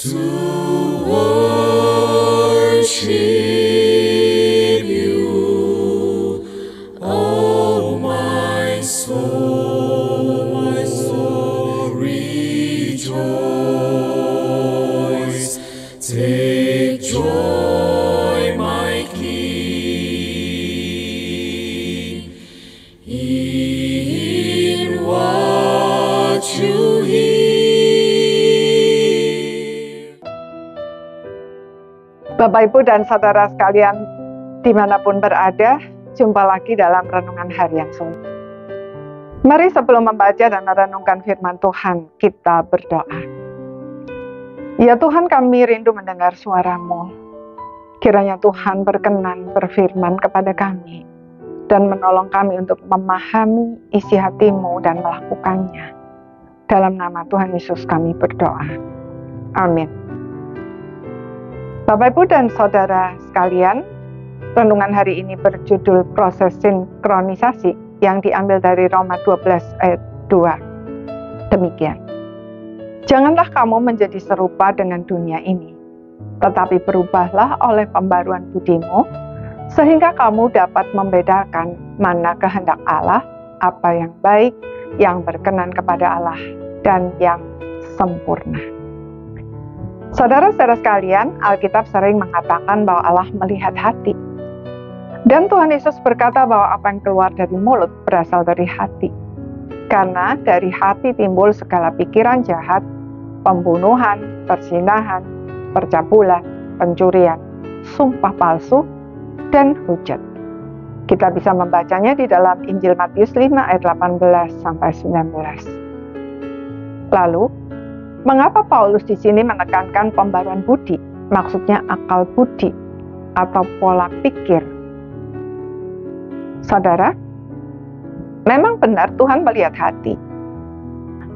to worship you, oh my soul, rejoice. Take joy, my King, in what you hear. Bapak, Ibu, dan saudara sekalian, dimanapun berada, jumpa lagi dalam Renungan Harian Sungguh. Mari sebelum membaca dan merenungkan firman Tuhan, kita berdoa. Ya Tuhan, kami rindu mendengar suara-Mu. Kiranya Tuhan berkenan berfirman kepada kami, dan menolong kami untuk memahami isi hati-Mu dan melakukannya. Dalam nama Tuhan Yesus kami berdoa. Amin. Bapak, Ibu, dan saudara sekalian, renungan hari ini berjudul proses sinkronisasi yang diambil dari Roma 12 ayat 2. Demikian. Janganlah kamu menjadi serupa dengan dunia ini, tetapi berubahlah oleh pembaruan budimu, sehingga kamu dapat membedakan mana kehendak Allah, apa yang baik, yang berkenan kepada Allah, dan yang sempurna. Saudara-saudara sekalian, Alkitab sering mengatakan bahwa Allah melihat hati. Dan Tuhan Yesus berkata bahwa apa yang keluar dari mulut berasal dari hati. Karena dari hati timbul segala pikiran jahat, pembunuhan, perzinahan, percabulan, pencurian, sumpah palsu, dan hujat. Kita bisa membacanya di dalam Injil Matius 5 ayat 18-19. Lalu, mengapa Paulus di sini menekankan pembaruan budi? Maksudnya akal budi atau pola pikir. Saudara, memang benar Tuhan melihat hati.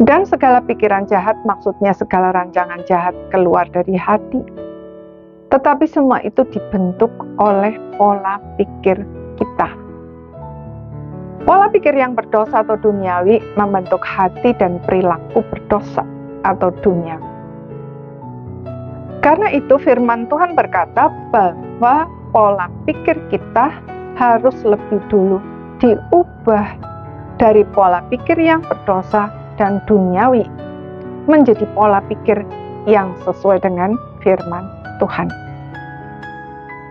Dan segala pikiran jahat, maksudnya segala rancangan jahat keluar dari hati. Tetapi semua itu dibentuk oleh pola pikir kita. Pola pikir yang berdosa atau duniawi membentuk hati dan perilaku berdosa atau duniawi. Karena itu firman Tuhan berkata bahwa pola pikir kita harus lebih dulu diubah dari pola pikir yang berdosa dan duniawi menjadi pola pikir yang sesuai dengan firman Tuhan.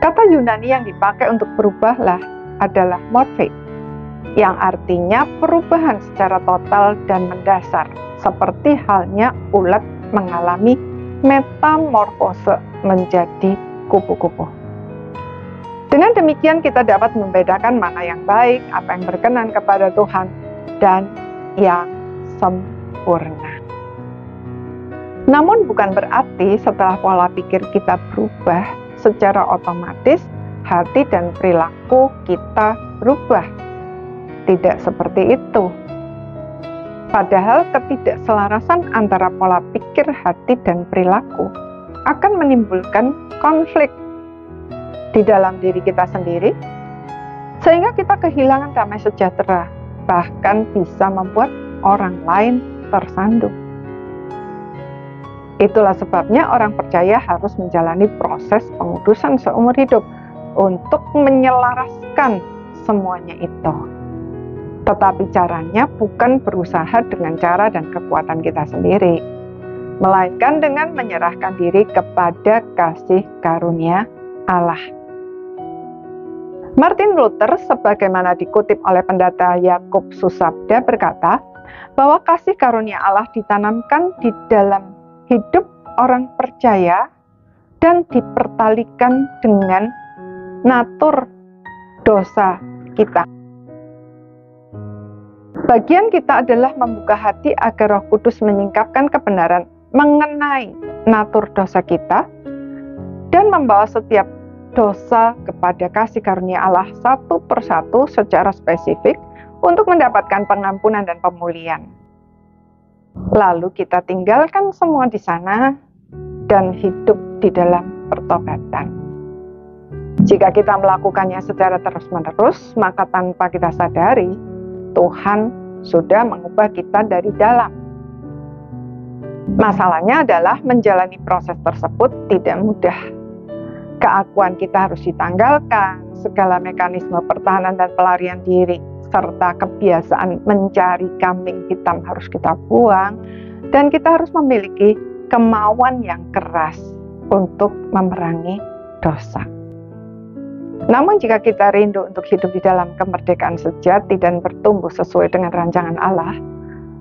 Kata Yunani yang dipakai untuk berubahlah adalah morphe, yang artinya perubahan secara total dan mendasar, seperti halnya ulat mengalami metamorfose menjadi kupu-kupu. Dengan demikian kita dapat membedakan mana yang baik, apa yang berkenan kepada Tuhan, dan yang sempurna. Namun bukan berarti setelah pola pikir kita berubah, secara otomatis hati dan perilaku kita berubah. Tidak seperti itu. Padahal ketidakselarasan antara pola pikir, hati, dan perilaku akan menimbulkan konflik di dalam diri kita sendiri, sehingga kita kehilangan damai sejahtera, bahkan bisa membuat orang lain tersandung. Itulah sebabnya orang percaya harus menjalani proses pengudusan seumur hidup untuk menyelaraskan semuanya itu. Tetapi caranya bukan berusaha dengan cara dan kekuatan kita sendiri, melainkan dengan menyerahkan diri kepada kasih karunia Allah. Martin Luther, sebagaimana dikutip oleh pendeta Yakub Susabda, berkata bahwa kasih karunia Allah ditanamkan di dalam hidup orang percaya dan dipertalikan dengan natur dosa kita. Bagian kita adalah membuka hati agar Roh Kudus menyingkapkan kebenaran mengenai natur dosa kita dan membawa setiap dosa kepada kasih karunia Allah satu persatu secara spesifik untuk mendapatkan pengampunan dan pemulihan. Lalu kita tinggalkan semua di sana dan hidup di dalam pertobatan. Jika kita melakukannya secara terus-menerus, maka tanpa kita sadari, Tuhan sudah mengubah kita dari dalam. Masalahnya adalah menjalani proses tersebut tidak mudah. Keakuan kita harus ditanggalkan, segala mekanisme pertahanan dan pelarian diri, serta kebiasaan mencari kambing hitam harus kita buang, dan kita harus memiliki kemauan yang keras untuk memerangi dosa. Namun jika kita rindu untuk hidup di dalam kemerdekaan sejati dan bertumbuh sesuai dengan rancangan Allah,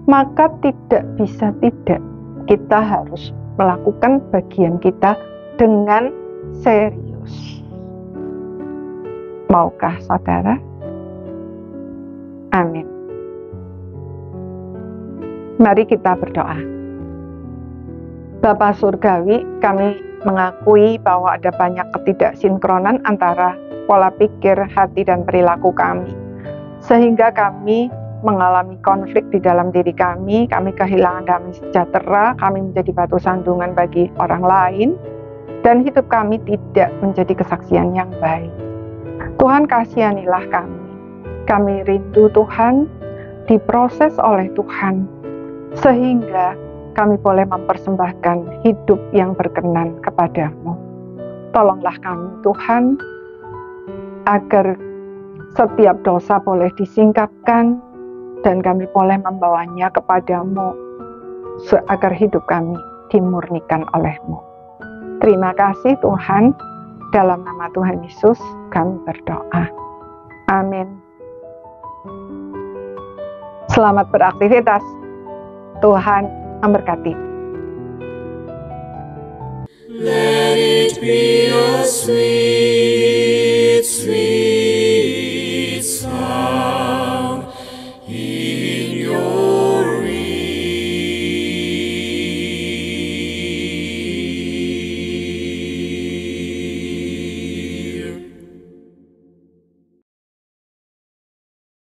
maka tidak bisa tidak, kita harus melakukan bagian kita dengan serius. Maukah saudara? Amin. Mari kita berdoa. Bapa Surgawi, kami mengakui bahwa ada banyak ketidaksinkronan antara pola pikir, hati, dan perilaku kami. Sehingga kami mengalami konflik di dalam diri kami kehilangan damai sejahtera, kami menjadi batu sandungan bagi orang lain, dan hidup kami tidak menjadi kesaksian yang baik. Tuhan, kasihanilah kami. Kami rindu Tuhan, diproses oleh Tuhan, sehingga kami boleh mempersembahkan hidup yang berkenan kepadamu. Tolonglah kami Tuhan, agar setiap dosa boleh disingkapkan, dan kami boleh membawanya kepadamu, agar hidup kami dimurnikan oleh-Mu. Terima kasih Tuhan, dalam nama Tuhan Yesus kami berdoa. Amin. Selamat beraktivitas. Tuhan memberkati. Let it be a sweet